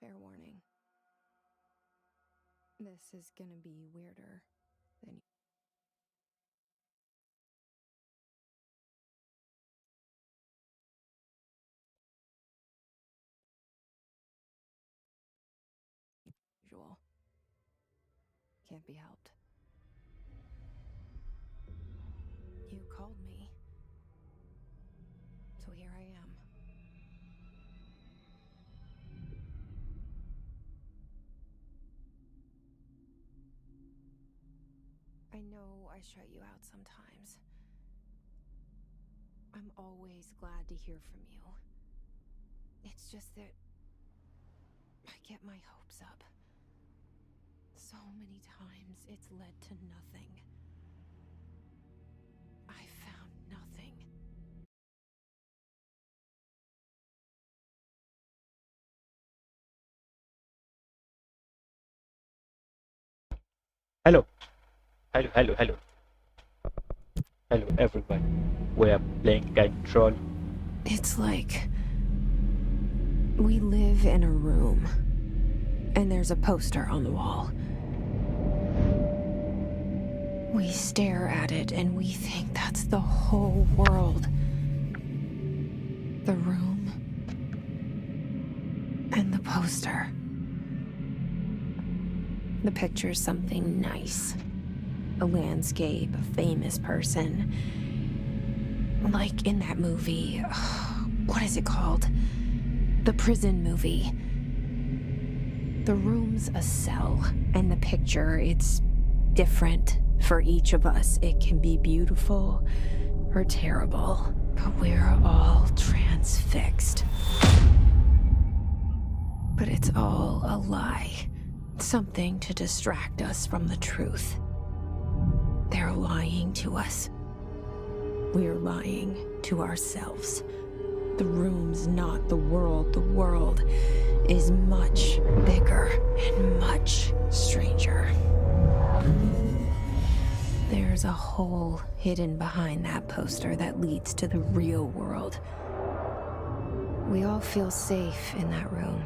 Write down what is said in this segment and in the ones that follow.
Fair warning. This is gonna be weirder than usual. Can't be helped. You called me. So here I am. I know I shut you out sometimes. I'm always glad to hear from you. It's just that I get my hopes up. So many times it's led to nothing. I found nothing. Hello, hello everyone. We are playing Control. It's like we live in a room, and there's a poster on the wall. We stare at it and we think that's the whole world. The room and the poster. The picture's something nice. A landscape, a famous person. Like in that movie, what is it called? The prison movie. The room's a cell, and the picture, it's different for each of us. It can be beautiful or terrible, but we're all transfixed. But it's all a lie. Something to distract us from the truth. They're lying to us. We're lying to ourselves. The room's not the world. The world is much bigger and much stranger. There's a hole hidden behind that poster that leads to the real world. We all feel safe in that room.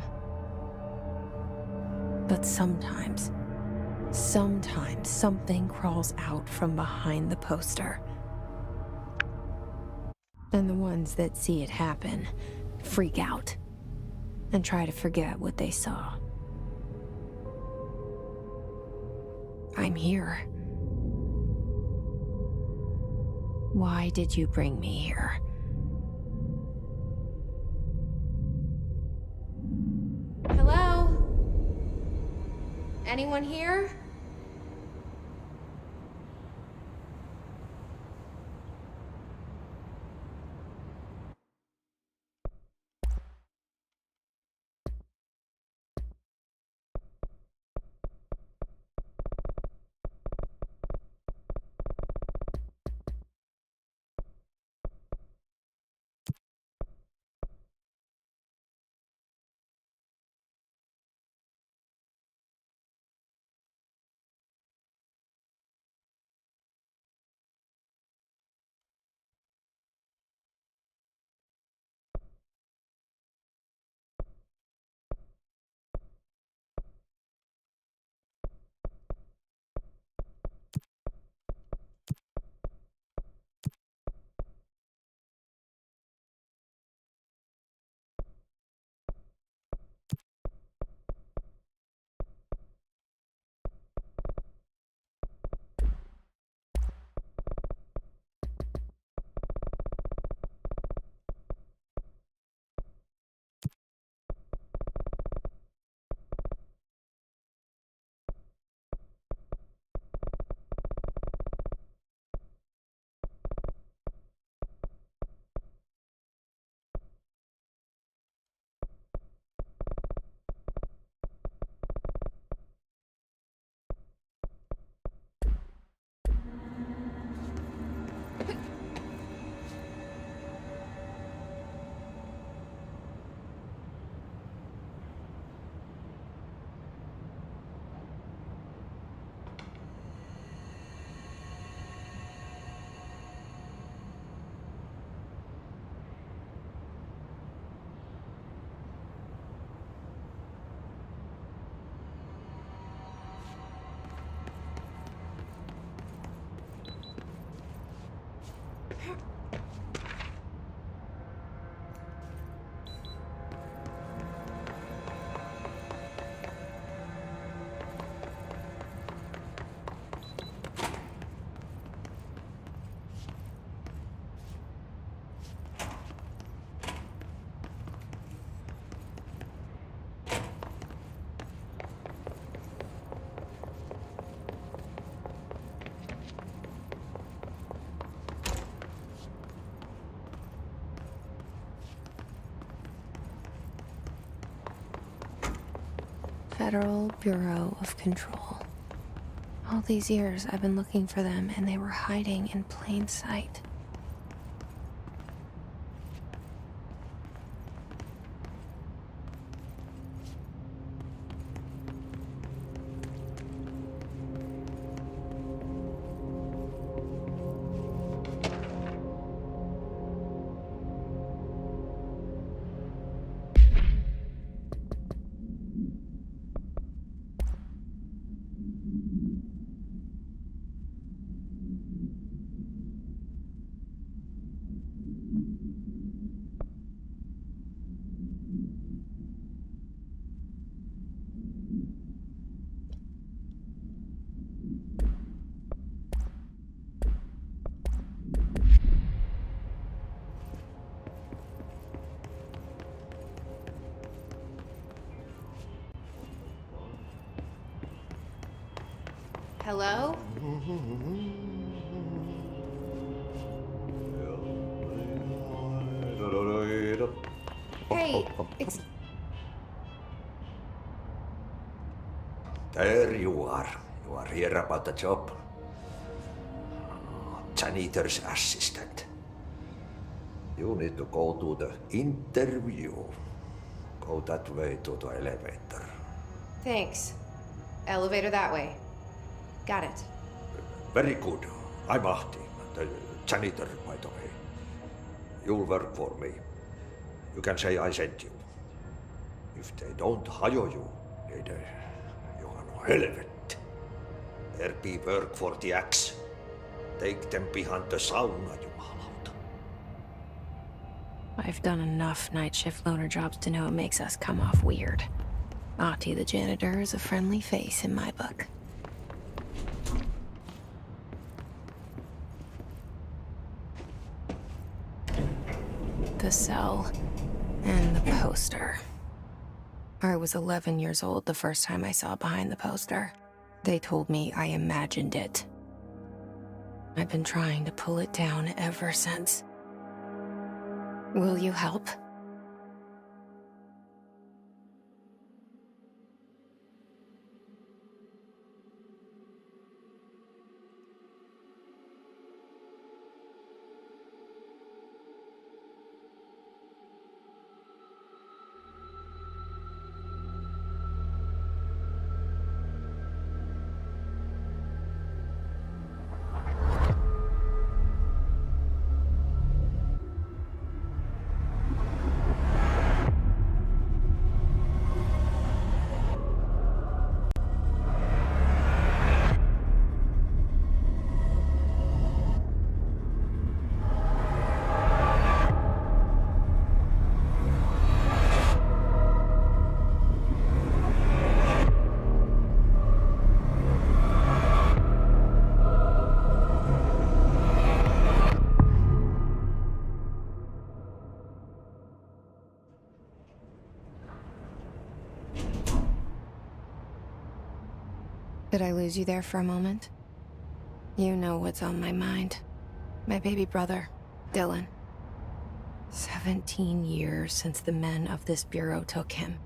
But sometimes something crawls out from behind the poster. And the ones that see it happen freak out and try to forget what they saw. I'm here. Why did you bring me here? Hello? Anyone here? Federal Bureau of Control. All these years I've been looking for them, and they were hiding in plain sight. Hello? Hey, it's... There you are. You are here about the job. Janitor's assistant. You need to go to the interview. Go that way to the elevator. Thanks. Elevator that way. Got it. Very good. I'm Ahti, the janitor, by the way. You'll work for me. You can say I sent you. If they don't hire you, then you are no helvet. There be work for the axe. Take them behind the sauna, jumalauta. I've done enough night shift loner jobs to know it makes us come off weird. Ahti the janitor is a friendly face in my book. The cell and the poster. I was 11 years old the first time I saw behind the poster. They told me I imagined it. I've been trying to pull it down ever since. Will you help? Did I lose you there for a moment? You know what's on my mind. My baby brother, Dylan. 17 years since the men of this bureau took him.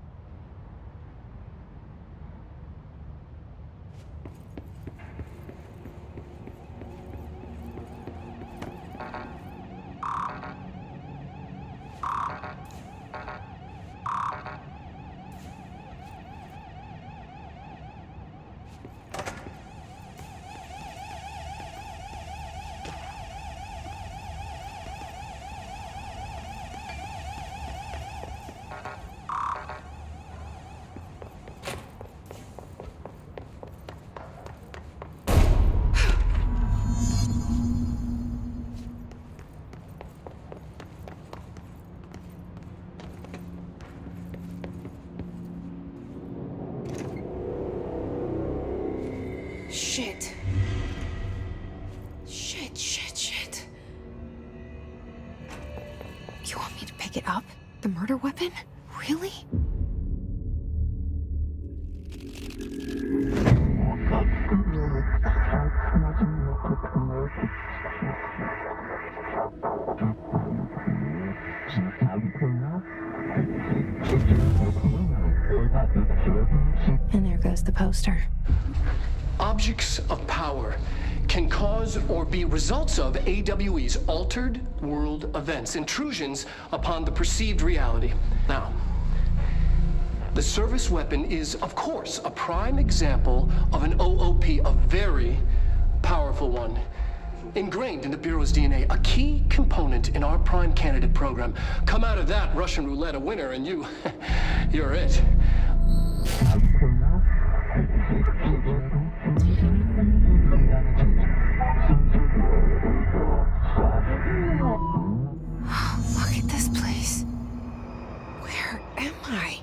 Shit. Shit. You want me to pick it up? The murder weapon? Really? And there goes the poster. Objects of power can cause or be results of AWE's altered world events, intrusions upon the perceived reality. Now, the service weapon is, of course, a prime example of an OOP, a very powerful one. Ingrained in the Bureau's DNA, a key component in our prime candidate program. Come out of that Russian roulette a winner and you're it. Look at this place. Where am I?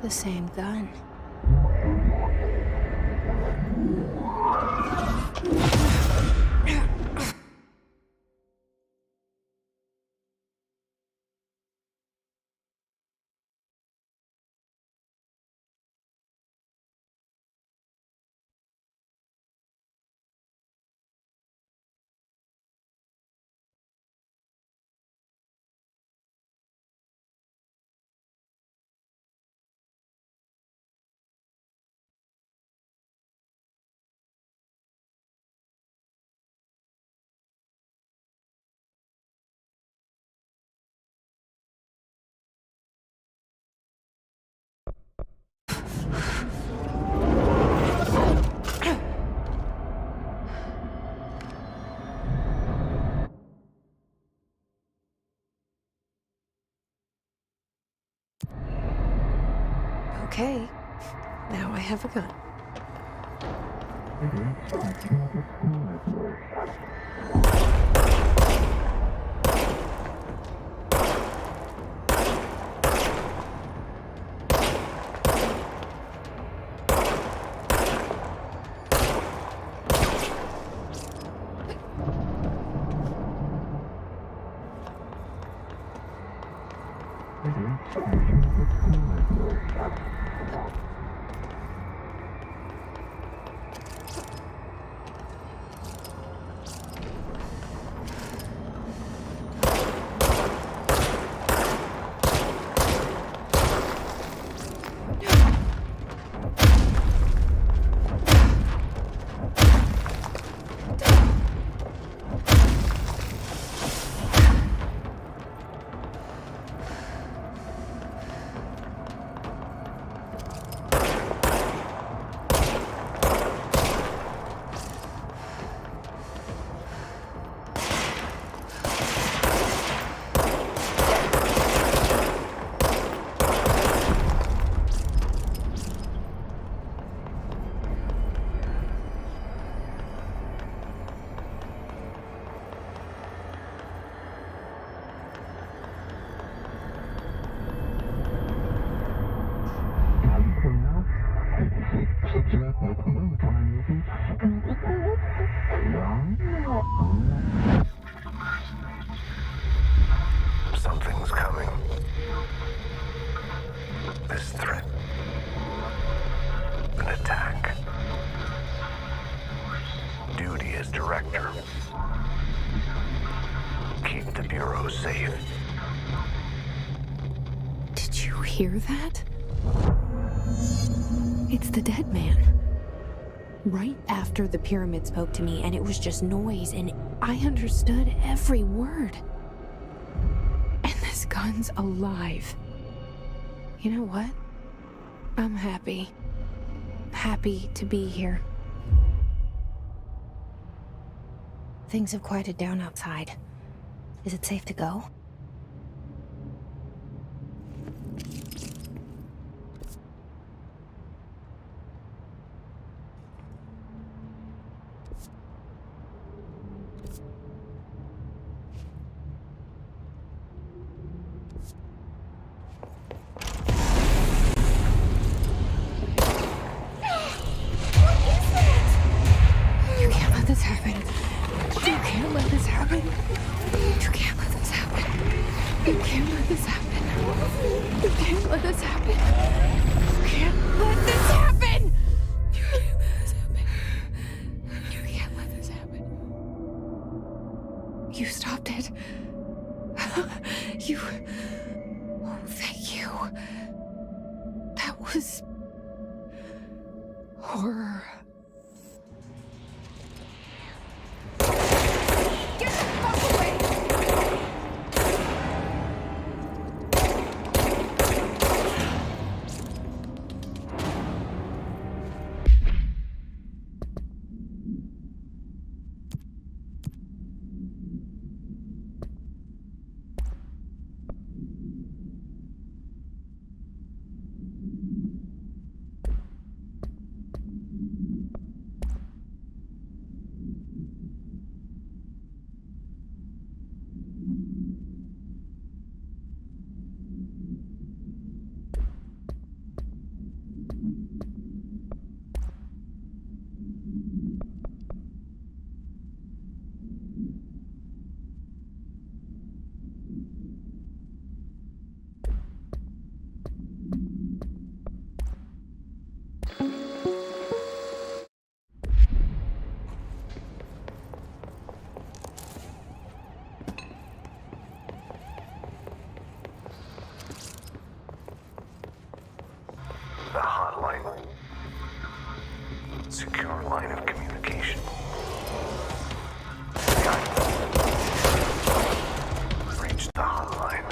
The same gun. Okay, now I have a gun. Something's coming. This threat. An attack. Duty as director. Keep the Bureau safe. Did you hear that? It's the dead man. right after the pyramid spoke to me, and it was just noise, and I understood every word. And this gun's alive. You know what? I'm happy. Happy to be here. Things have quieted down outside. Is it safe to go? This happen. You can't let this happen. You can't let this happen. You can't let this happen. You can't let this happen. You can't let this happen. You can't let this happen. You can't let this happen. You stopped it. You. Oh, thank you. That was horror. The hotline. Secure line of communication. Reach the hotline.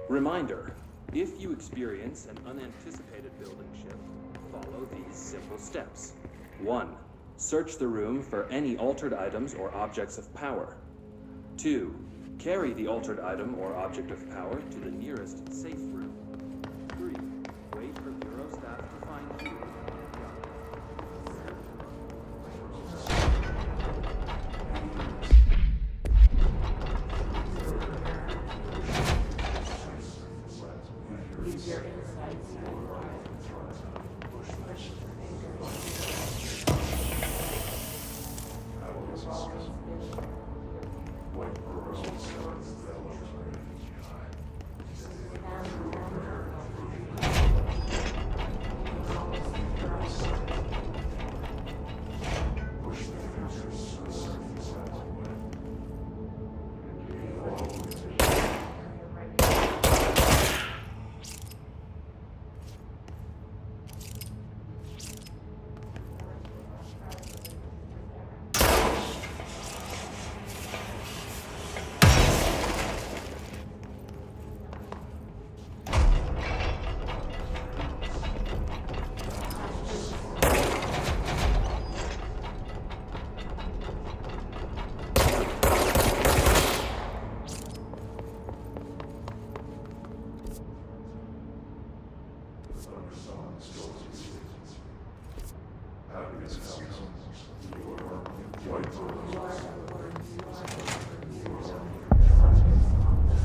Reminder, if you experience an unanticipated building shift, follow these simple steps. 1. Search the room for any altered items or objects of power. 2. Carry the altered item or object of power to the nearest safe room. 3. Wait for Bureau staff to find you.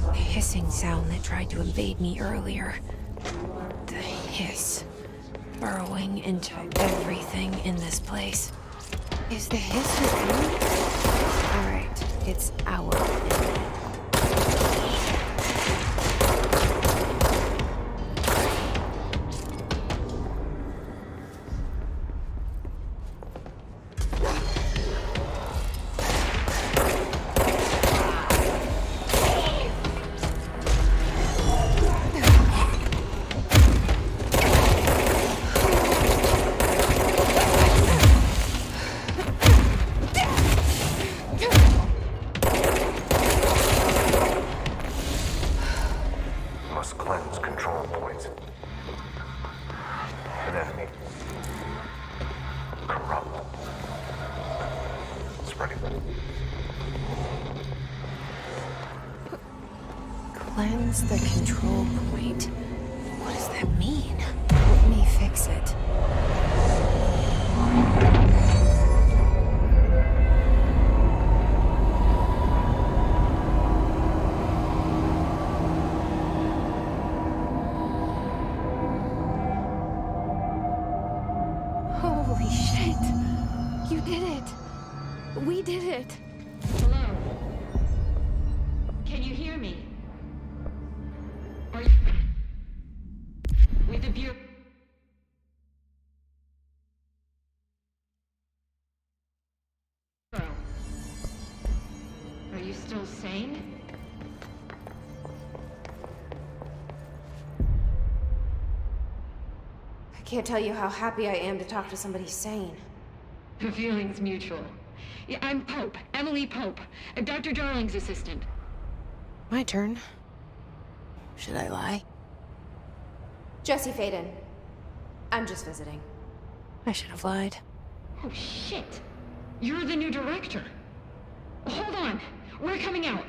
The hissing sound that tried to invade me earlier. The hiss. Burrowing into everything in this place. Is the hiss your food? Alright, it's our enemy. Must cleanse control points. An enemy. Corrupt. Spreading. Cleanse the control point. What does that mean? Let me fix it. Holy shit! You did it! We did it! Hello? Can you hear me? Are you... With the bureau... Are you still sane? I can't tell you how happy I am to talk to somebody sane. The feeling's mutual. Yeah, I'm Pope, Emily Pope, Dr. Darling's assistant. My turn. Should I lie? Jesse Faden. I'm just visiting. I should have lied. Oh, shit. You're the new director. Hold on. We're coming out.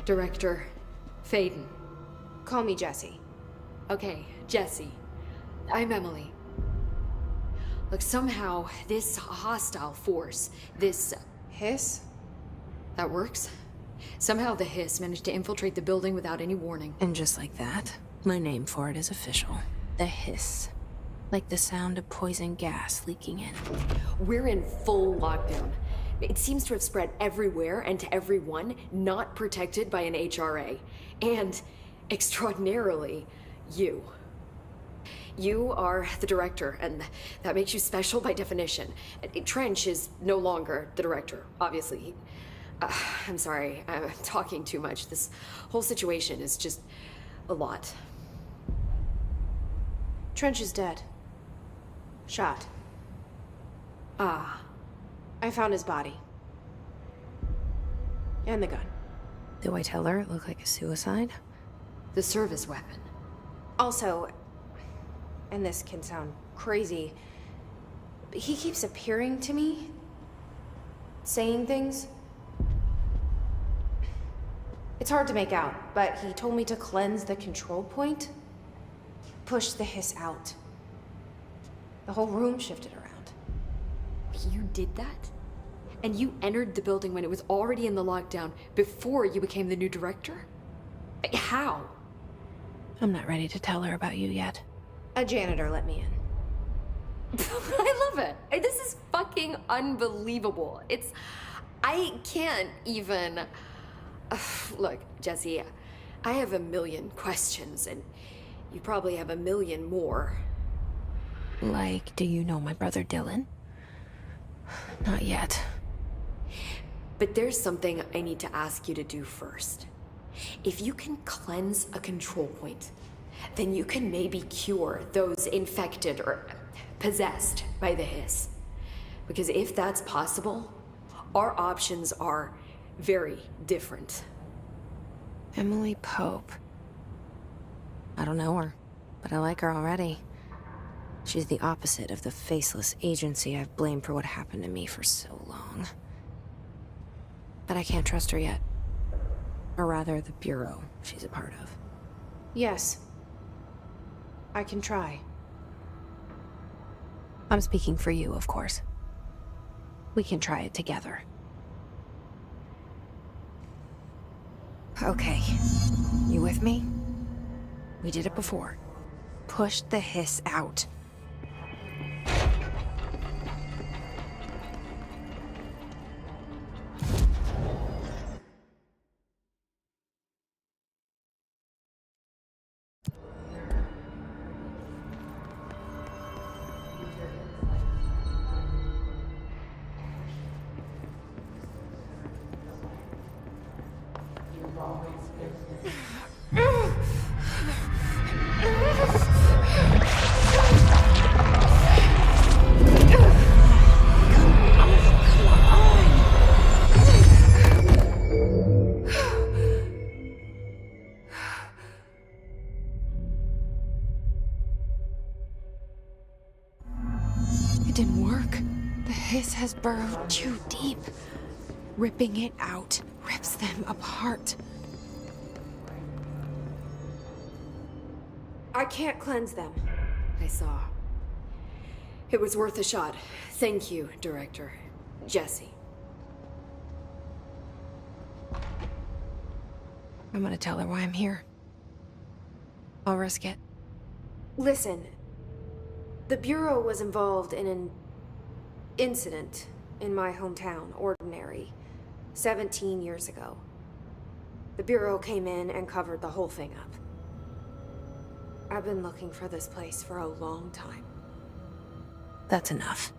Director Faden. Call me Jesse. Okay, Jesse. I'm Emily. Look, somehow this hostile force, this... Hiss? that works? Somehow the hiss managed to infiltrate the building without any warning. And just like that, my name for it is official. The hiss. Like the sound of poison gas leaking in. We're in full lockdown. It seems to have spread everywhere and to everyone not protected by an HRA. And, extraordinarily, you. You are the director, and that makes you special by definition. Trench is no longer the director, obviously. I'm sorry, I'm talking too much. This whole situation is just a lot. Trench is dead. Shot. Ah. I found his body. And the gun. Do I tell her it looked like a suicide? The service weapon. Also, and this can sound crazy, but he keeps appearing to me, saying things. It's hard to make out, but he told me to cleanse the control point, push the hiss out. The whole room shifted around. You did that? And you entered the building when it was already in the lockdown before you became the new director? How? I'm not ready to tell her about you yet. A janitor let me in. I love it. This is fucking unbelievable. I can't even... Look, Jesse, I have a million questions, and you probably have a million more. Like, do you know my brother Dylan? Not yet. But there's something I need to ask you to do first. If you can cleanse a control point, then you can maybe cure those infected or possessed by the hiss. Because if that's possible, our options are very different. Emily Pope. I don't know her, but I like her already. She's the opposite of the faceless agency I've blamed for what happened to me for so long. But I can't trust her yet. Or rather, the Bureau she's a part of. Yes. I can try. I'm speaking for you, of course. We can try it together. Okay. You with me? We did it before. Push the hiss out. It didn't work. The hiss has burrowed too deep. Ripping it out rips them apart. I can't cleanse them. I saw. It was worth a shot. Thank you, Director. Jesse. I'm gonna tell her why I'm here. I'll risk it. Listen, the Bureau was involved in an incident in my hometown, Ordinary, 17 years ago. The Bureau came in and covered the whole thing up. I've been looking for this place for a long time. That's enough.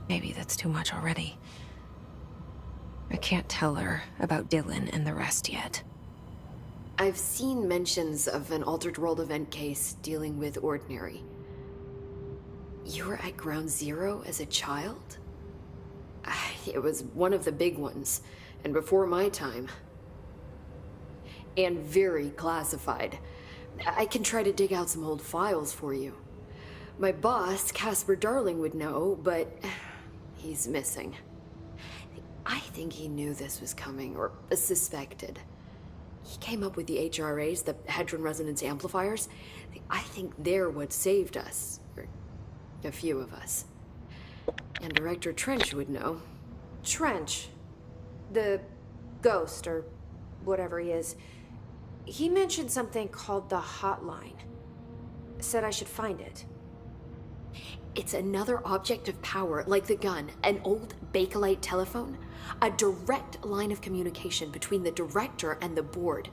Maybe that's too much already. I can't tell her about Dylan and the rest yet. I've seen mentions of an Altered World event case dealing with Ordinary. You were at Ground Zero as a child? It was one of the big ones, and before my time. And very classified. I can try to dig out some old files for you. My boss, Casper Darling, would know, but he's missing. I think he knew this was coming, or suspected. He came up with the HRAs, the Hadron Resonance Amplifiers. I think they're what saved us. Or a few of us. And Director Trench would know. Trench, the ghost, or whatever he is, he mentioned something called the Hotline. Said I should find it. It's another object of power, like the gun, an old Bakelite telephone. A direct line of communication between the director and the board.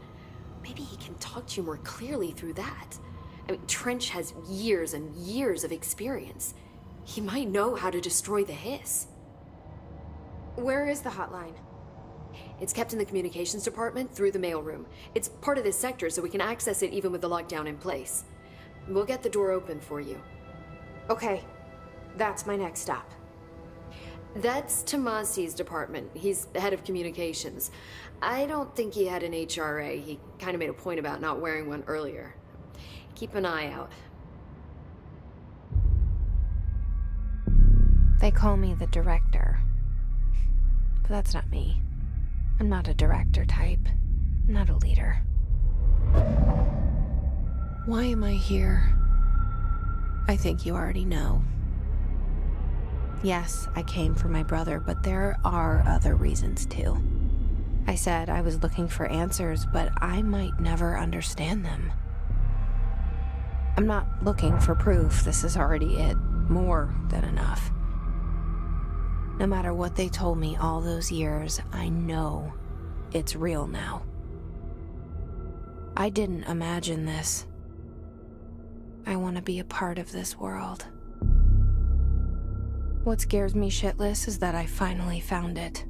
Maybe he can talk to you more clearly through that. I mean, Trench has years and years of experience. He might know how to destroy the hiss. Where is the hotline? It's kept in the communications department through the mailroom. It's part of this sector, so we can access it even with the lockdown in place. We'll get the door open for you. Okay, that's my next stop. That's Tomasi's department. He's the head of communications. I don't think he had an HRA. He kind of made a point about not wearing one earlier. Keep an eye out. They call me the director. But that's not me. I'm not a director type. I'm not a leader. Why am I here? I think you already know. Yes, I came for my brother, but there are other reasons too. I said I was looking for answers, but I might never understand them. I'm not looking for proof. This is already it. More than enough. No matter what they told me all those years, I know it's real now. I didn't imagine this. I want to be a part of this world. What scares me shitless is that I finally found it.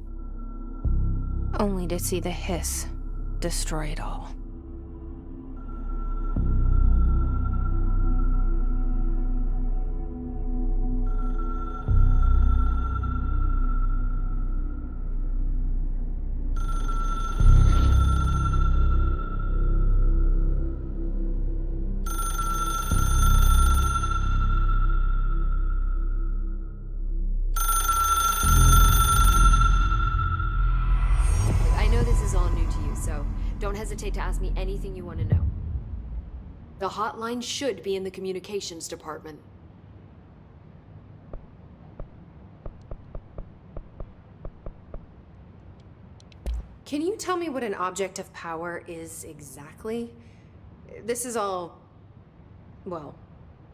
Only to see the hiss destroy it all. hesitate to ask me anything you want to know. The hotline should be in the communications department. Can you tell me what an object of power is exactly? This is all, well,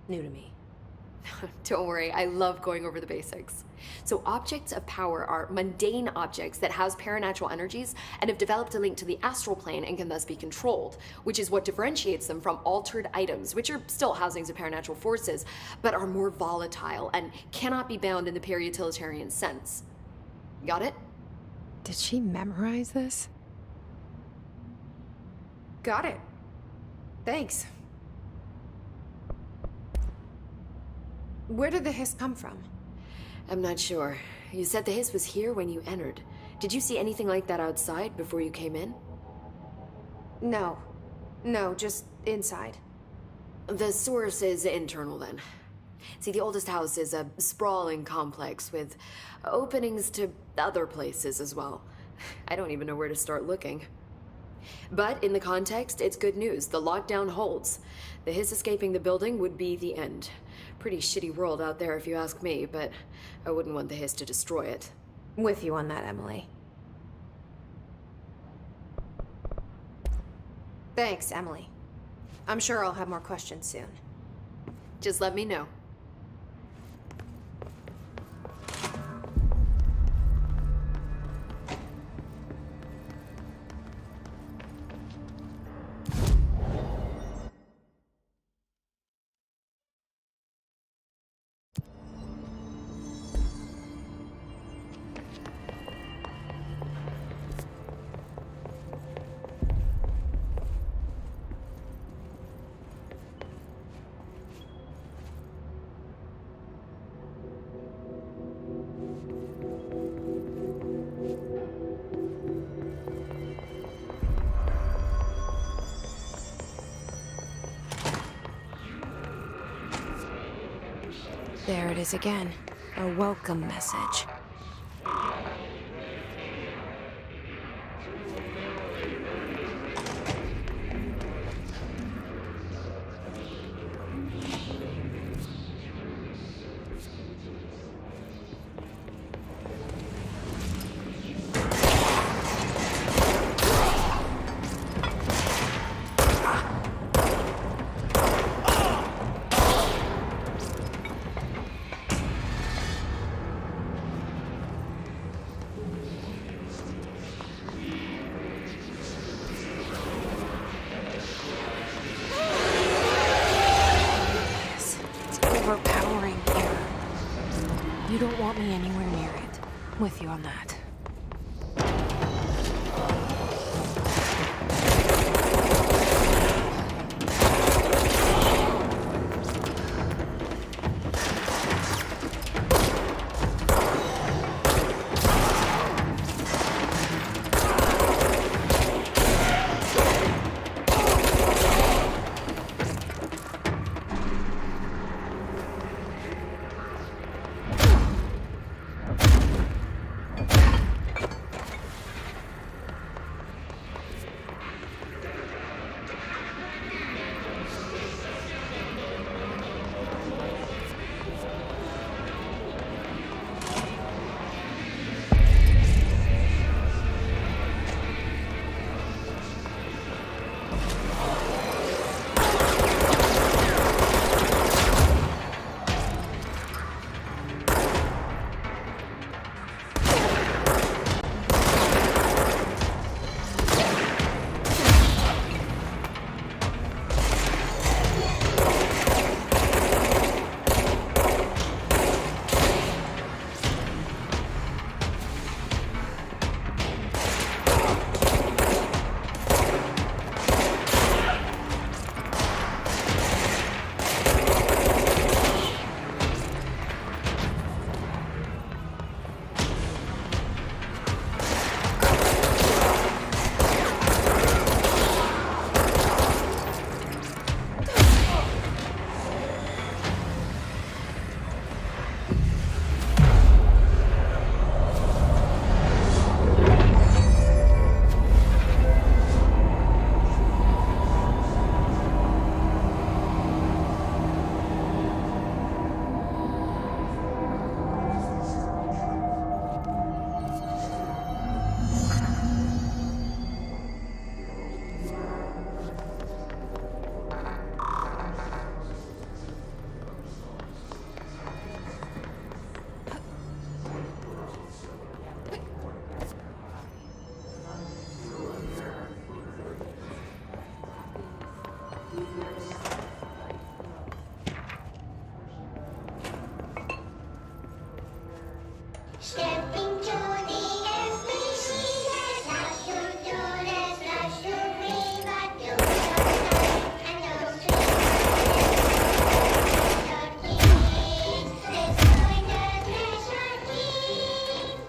new to me. Don't worry, I love going over the basics. So objects of power are mundane objects that house paranatural energies and have developed a link to the astral plane and can thus be controlled, which is what differentiates them from altered items, which are still housings of paranatural forces, but are more volatile and cannot be bound in the peri-utilitarian sense. Got it? Did she memorize this? Got it. Thanks. Where did the hiss come from? I'm not sure. You said the hiss was here when you entered. Did you see anything like that outside before you came in? No. No, just inside. The source is internal then. See, the oldest house is a sprawling complex with openings to other places as well. I don't even know where to start looking. But in the context, it's good news. The lockdown holds. The hiss escaping the building would be the end. Pretty shitty world out there if you ask me, but I wouldn't want the hiss to destroy it. With you on that, Emily. Thanks, Emily. I'm sure I'll have more questions soon. Just let me know. There it is again. A welcome message. Overpowering here. You don't want me anywhere near it. With you on that. Step into the FBC, let's rush to do, let's rush to read, but do not stop, and those two let's join the treasure team.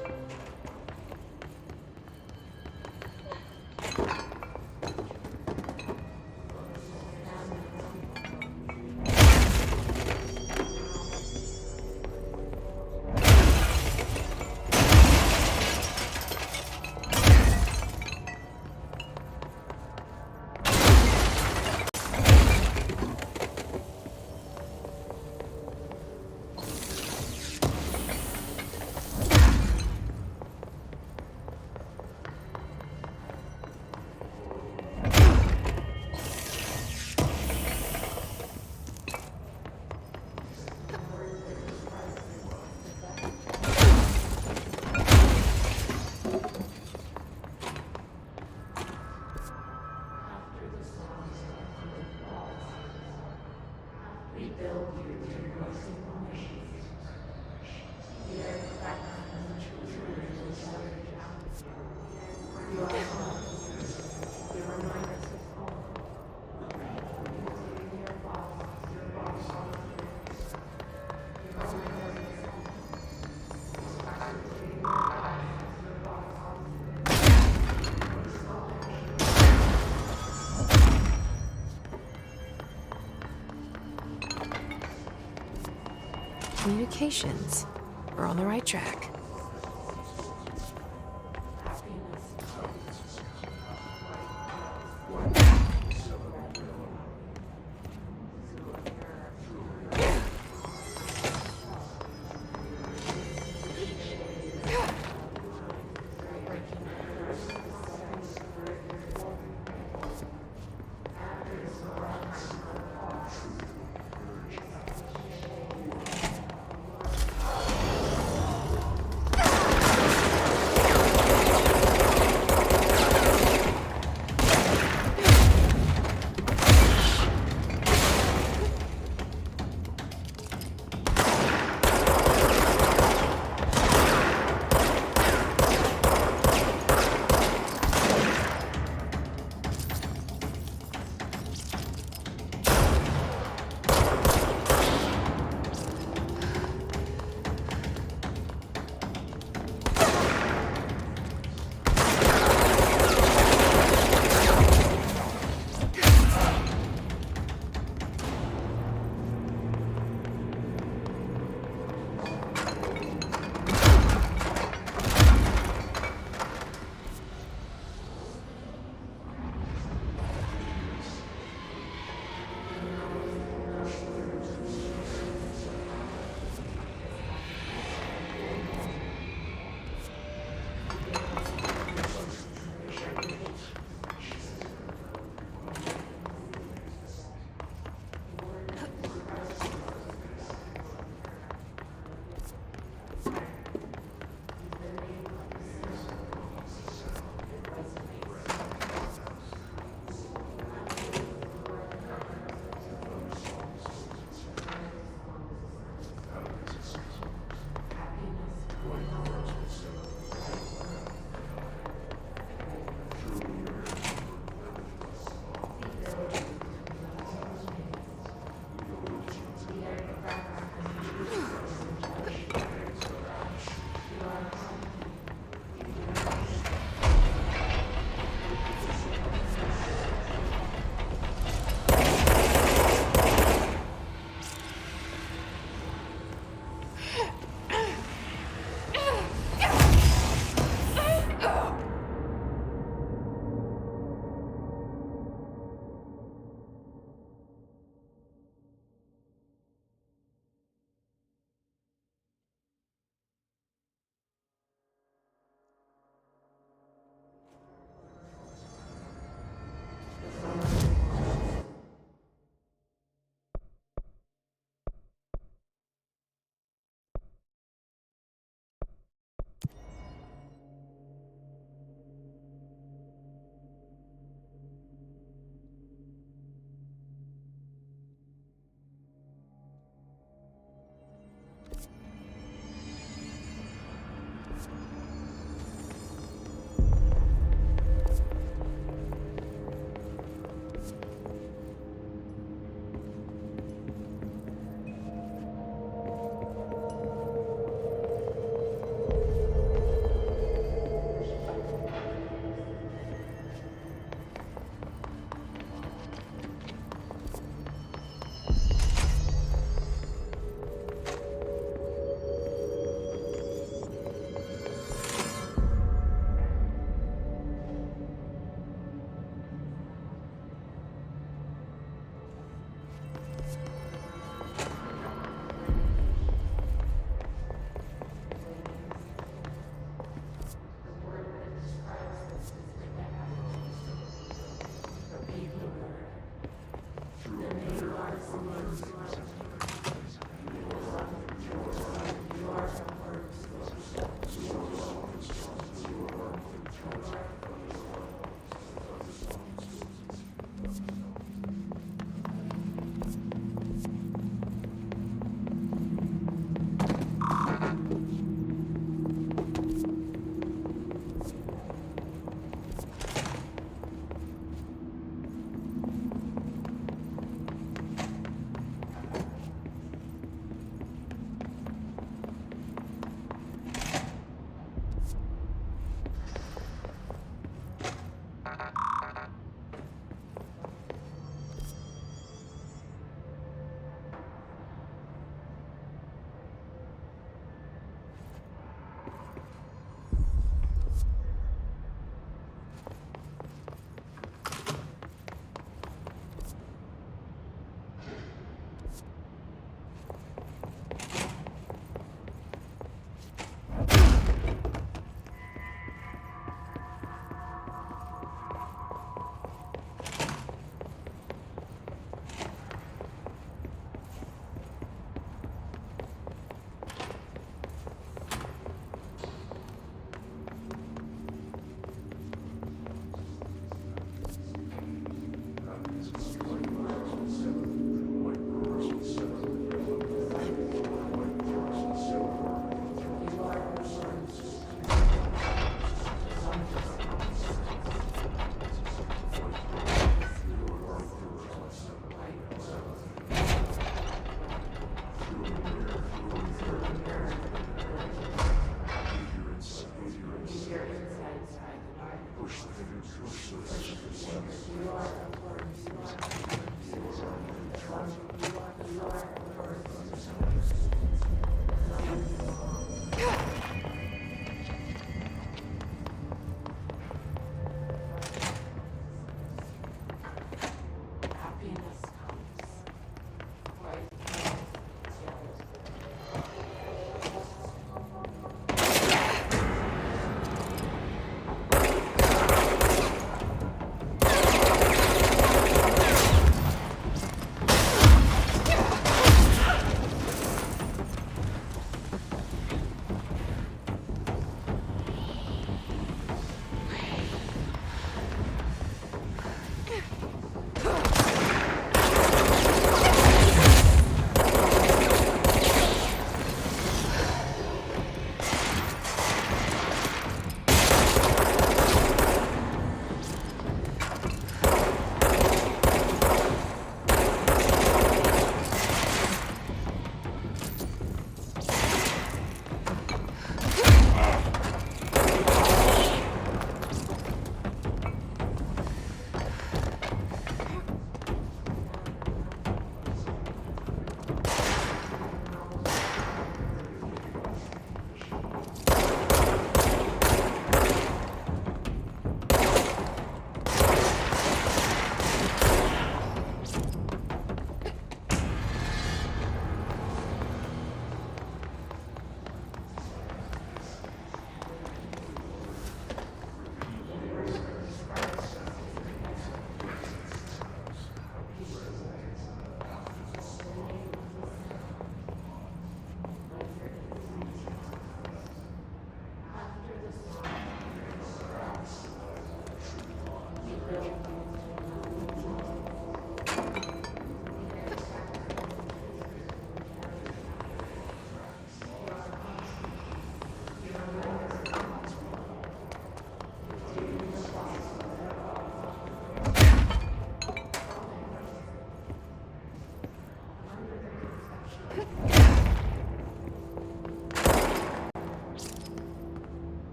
Communications. We're on the right track.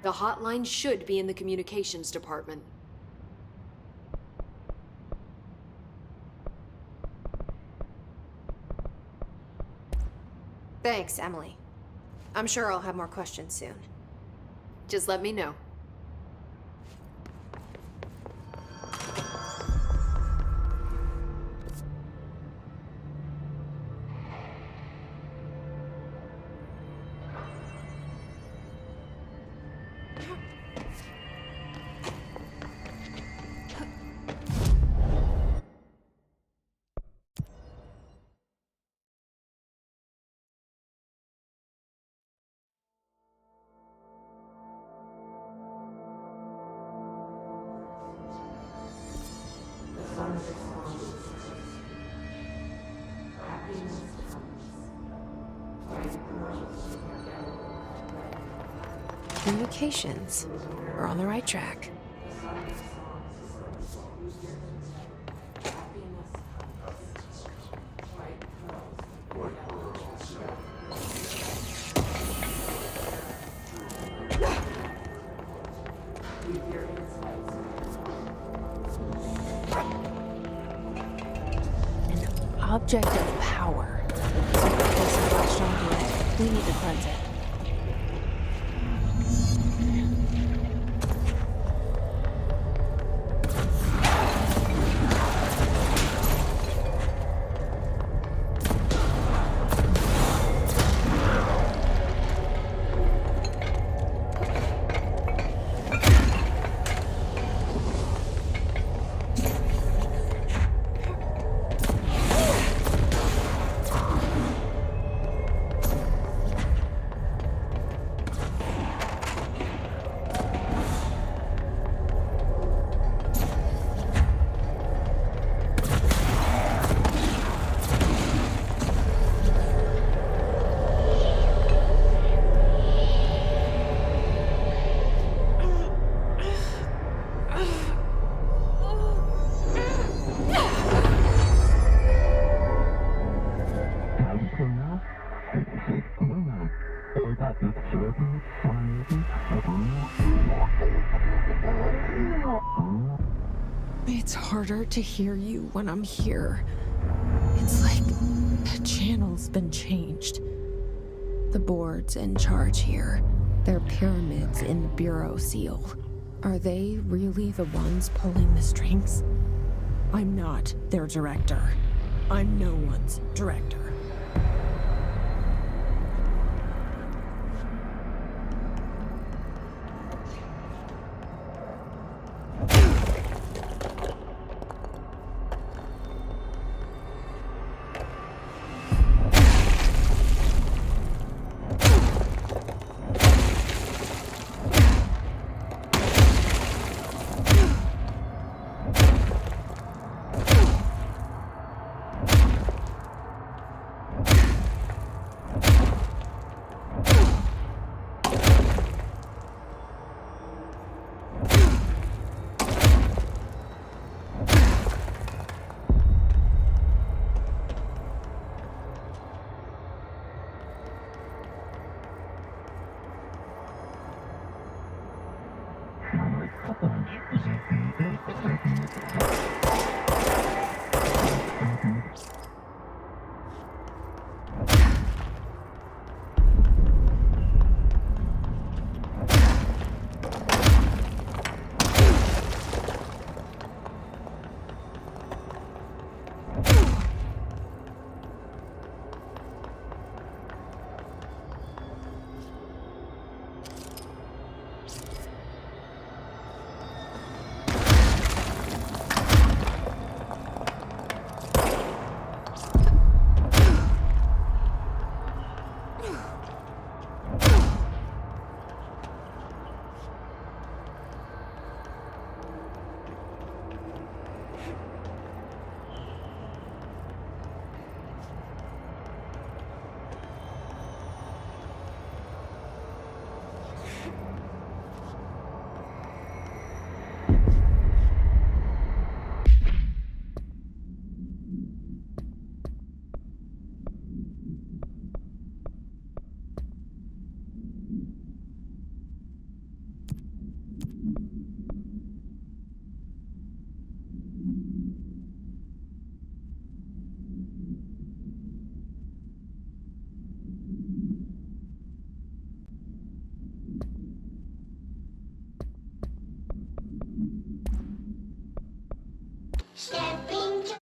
The hotline should be in the communications department. Thanks, Emily. I'm sure I'll have more questions soon. Just let me know. Communications. We're on the right track. An object of power. Something close latched onto it. We need to cleanse it. It's harder to hear you when I'm here. It's like the channel's been changed. The board's in charge here. They're pyramids in the Bureau seal. Are they really the ones pulling the strings? I'm not their director. I'm no one's director. Stepping to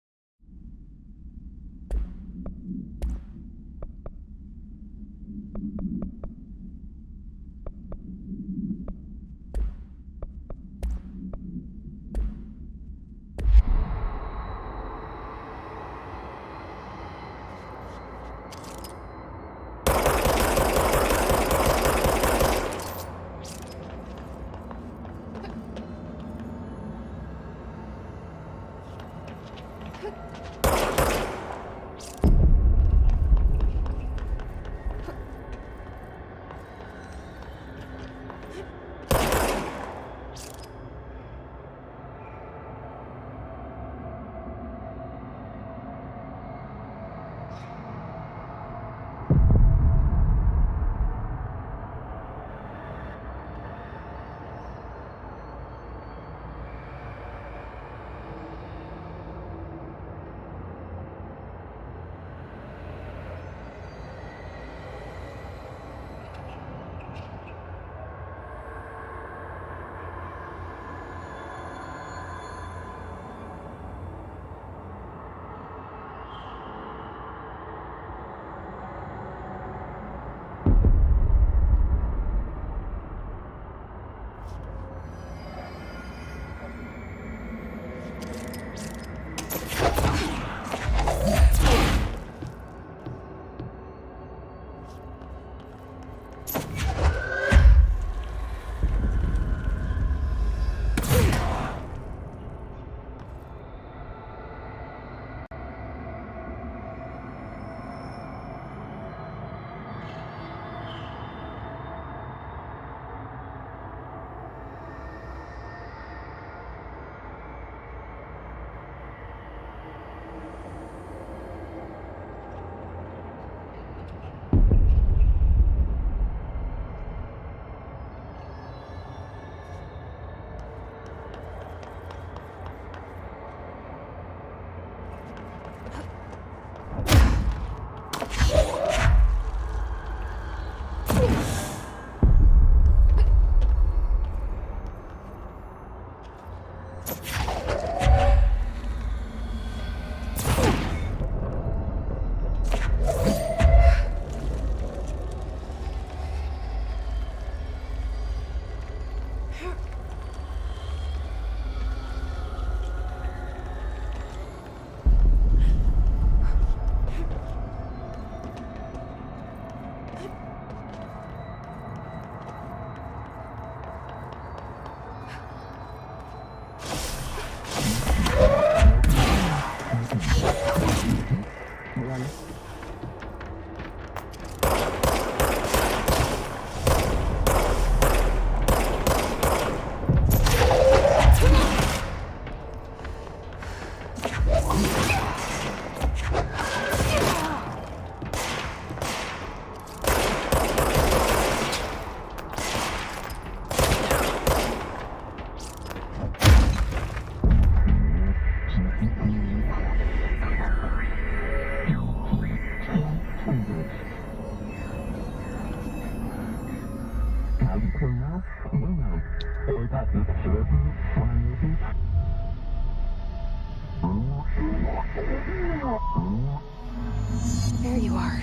There you are.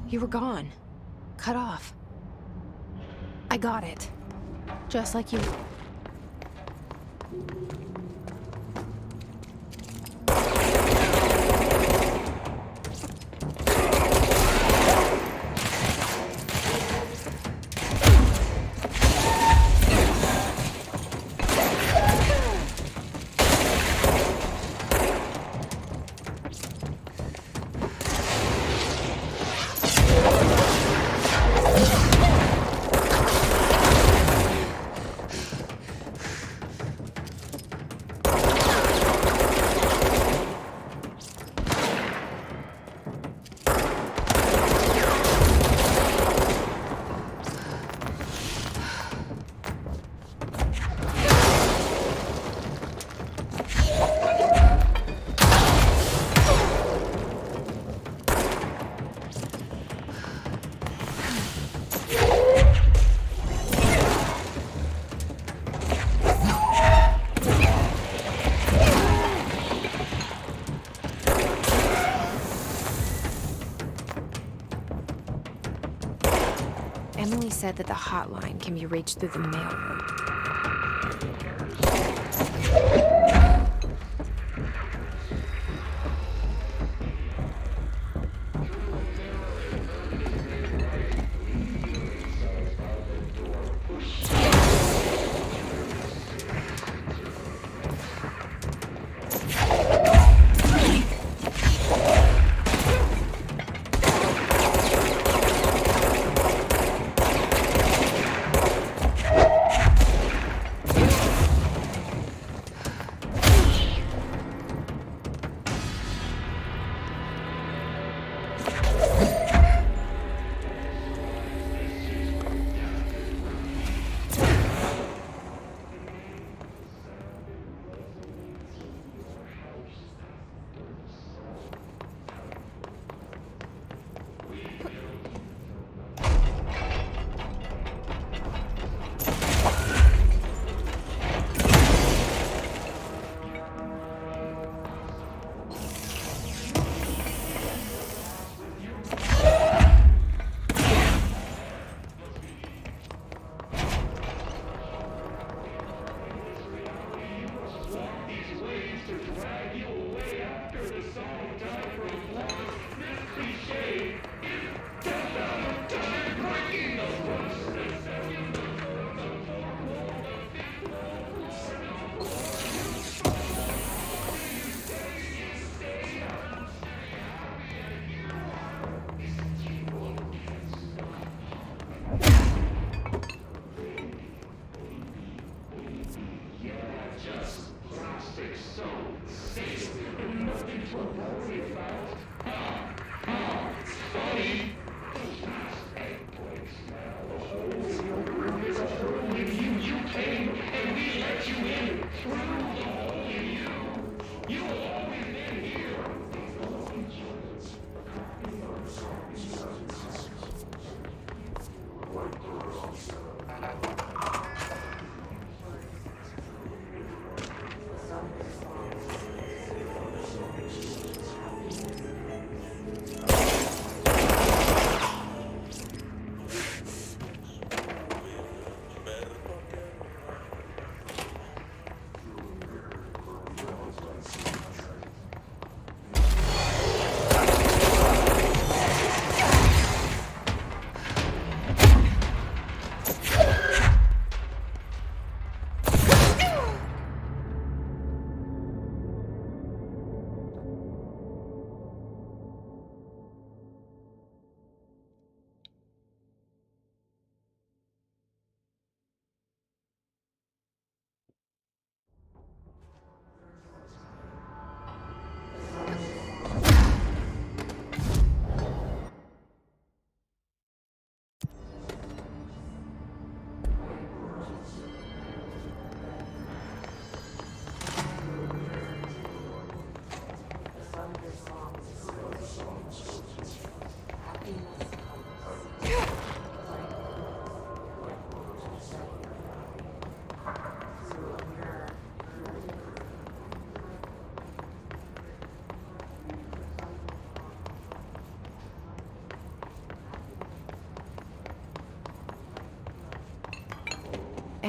You were gone. Cut off. I got it. Just like you... said that the hotline can be reached through the mailroom.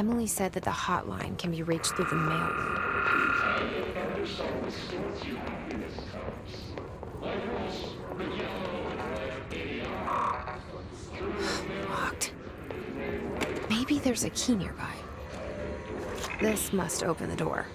Emily said that the hotline can be reached through the mailroom. Locked. Maybe there's a key nearby. This must open the door.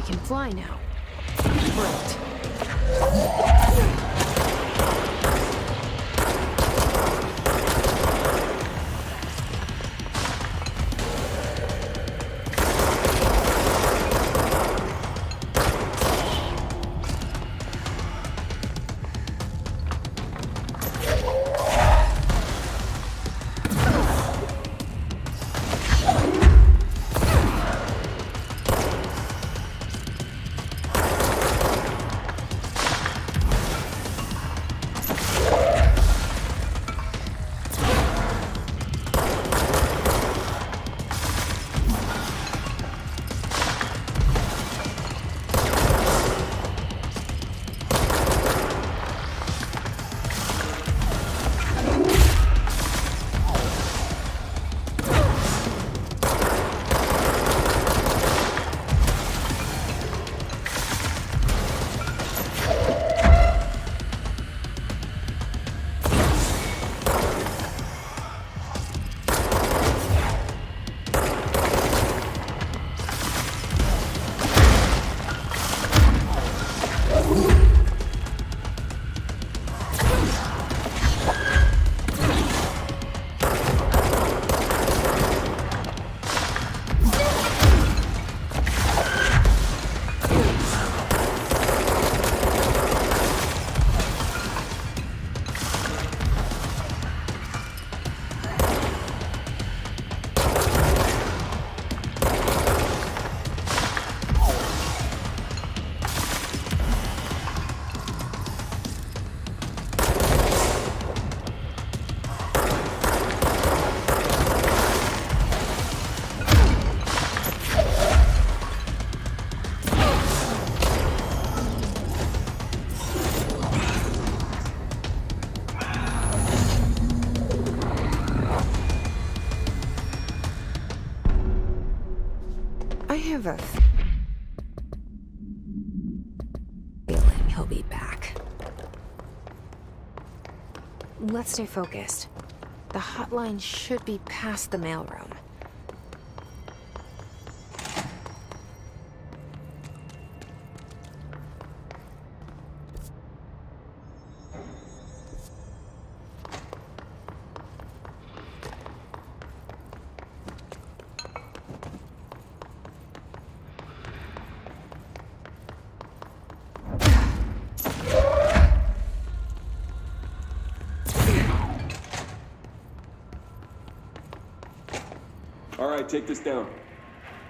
can fly now. Great. I have a feeling he'll be back. Let's stay focused. The hotline should be past the mailroom. All right, take this down.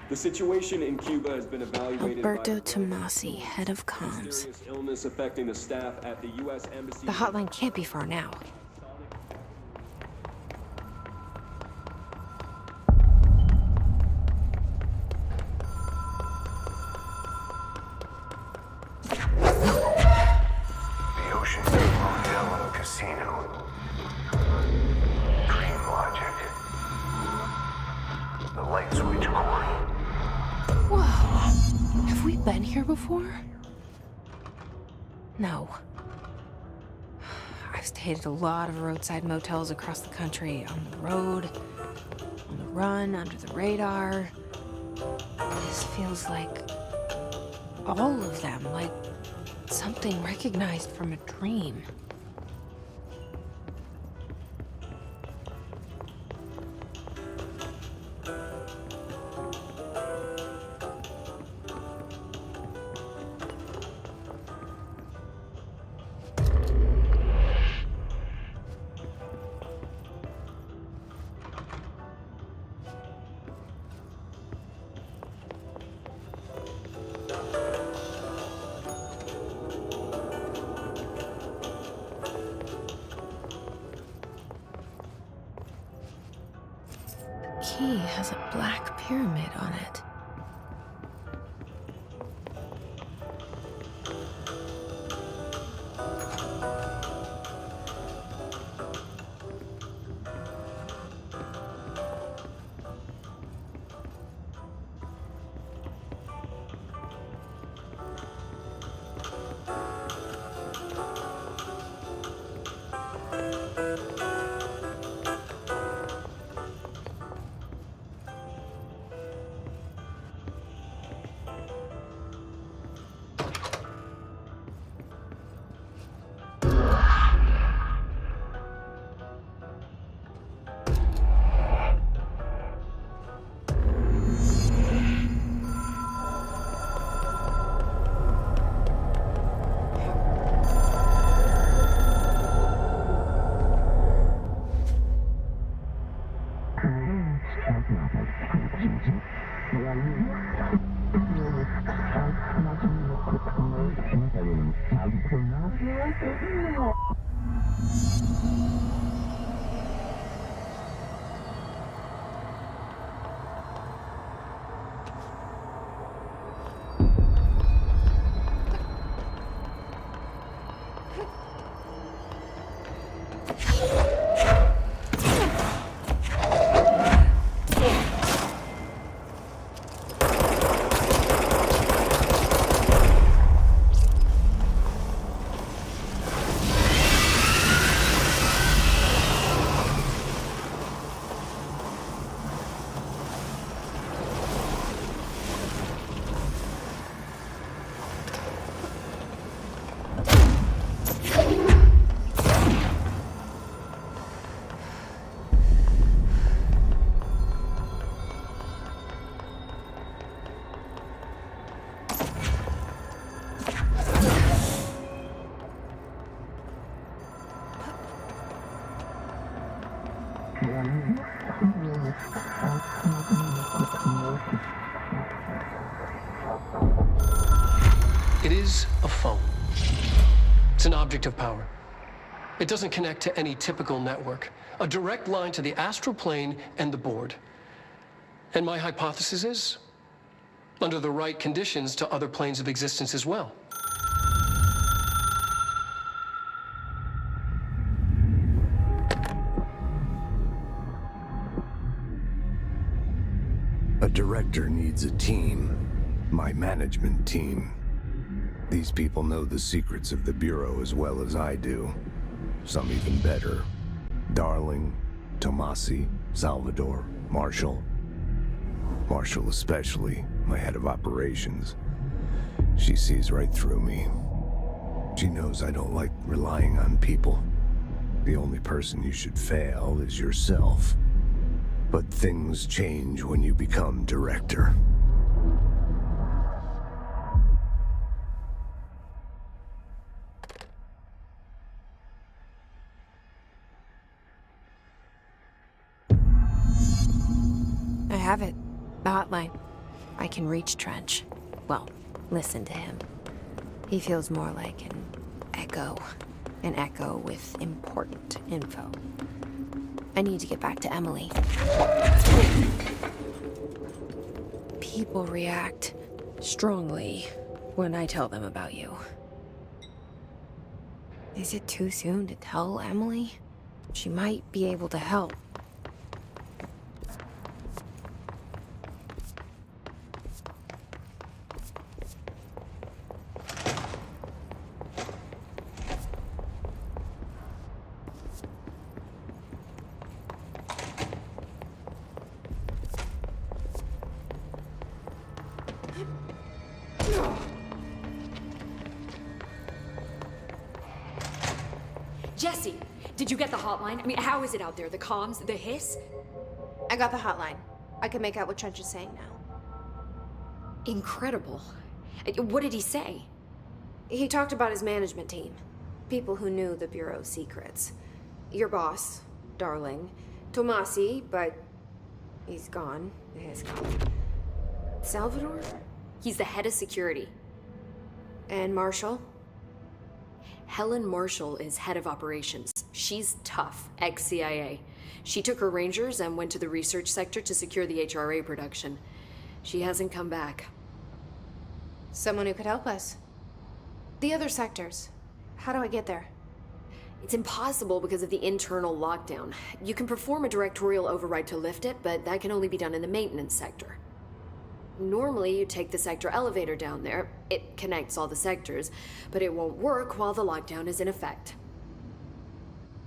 The situation in Cuba has been evaluated Alberto by Tomasi, head of comms. serious illness affecting the staff at the U.S. Embassy. The hotline can't be far now. The Ocean View Hotel and Casino. Dream Logic. The light switch cord. Whoa. Have we been here before? No. I've stayed at a lot of roadside motels across the country, on the road, on the run, under the radar. This feels like all of them, like something recognized from a dream. Key has a black pyramid on it. It is a phone. It's an object of power. It doesn't connect to any typical network. A direct line to the astral plane and the board. And my hypothesis is, under the right conditions, to other planes of existence as well. A director needs a team. My management team. These people know the secrets of the Bureau as well as I do. Some even better. Darling, Tomasi, Salvador, Marshall. Marshall especially, my head of operations. She sees right through me. She knows I don't like relying on people. The only person you should fail is yourself. But things change when you become director. I have it. The hotline. I can reach Trench. Well, listen to him. He feels more like an echo. An echo with important info. I need to get back to Emily. People react strongly when I tell them about you. Is it too soon to tell Emily? She might be able to help. Jesse, did you get the hotline? I mean, how is it out there? The comms, the hiss? I got the hotline. I can make out what Trench is saying now. Incredible. What did he say? He talked about his management team. People who knew the Bureau's secrets. Your boss, Darling. Tomasi, but he's gone. He's gone. Salvador? He's the head of security. And Marshall? Helen Marshall is head of operations. She's tough, ex-CIA. She took her Rangers and went to the research sector to secure the HRA production. She hasn't come back. Someone who could help us. The other sectors. How do I get there? It's impossible because of the internal lockdown. You can perform a directorial override to lift it, but that can only be done in the maintenance sector. Normally, you take the sector elevator down there. It connects all the sectors, but it won't work while the lockdown is in effect.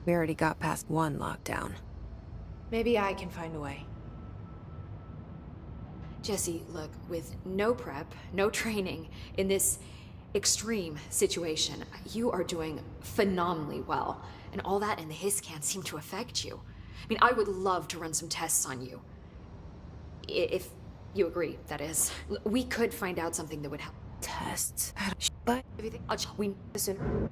We already got past one lockdown. Maybe I can find a way. Jesse, look, with no prep, no training, in this extreme situation, you are doing phenomenally well. And all that and the hiss can't seem to affect you. I mean, I would love to run some tests on you. If you agree, that is. We could find out something that would help. Tests? But We... Listen.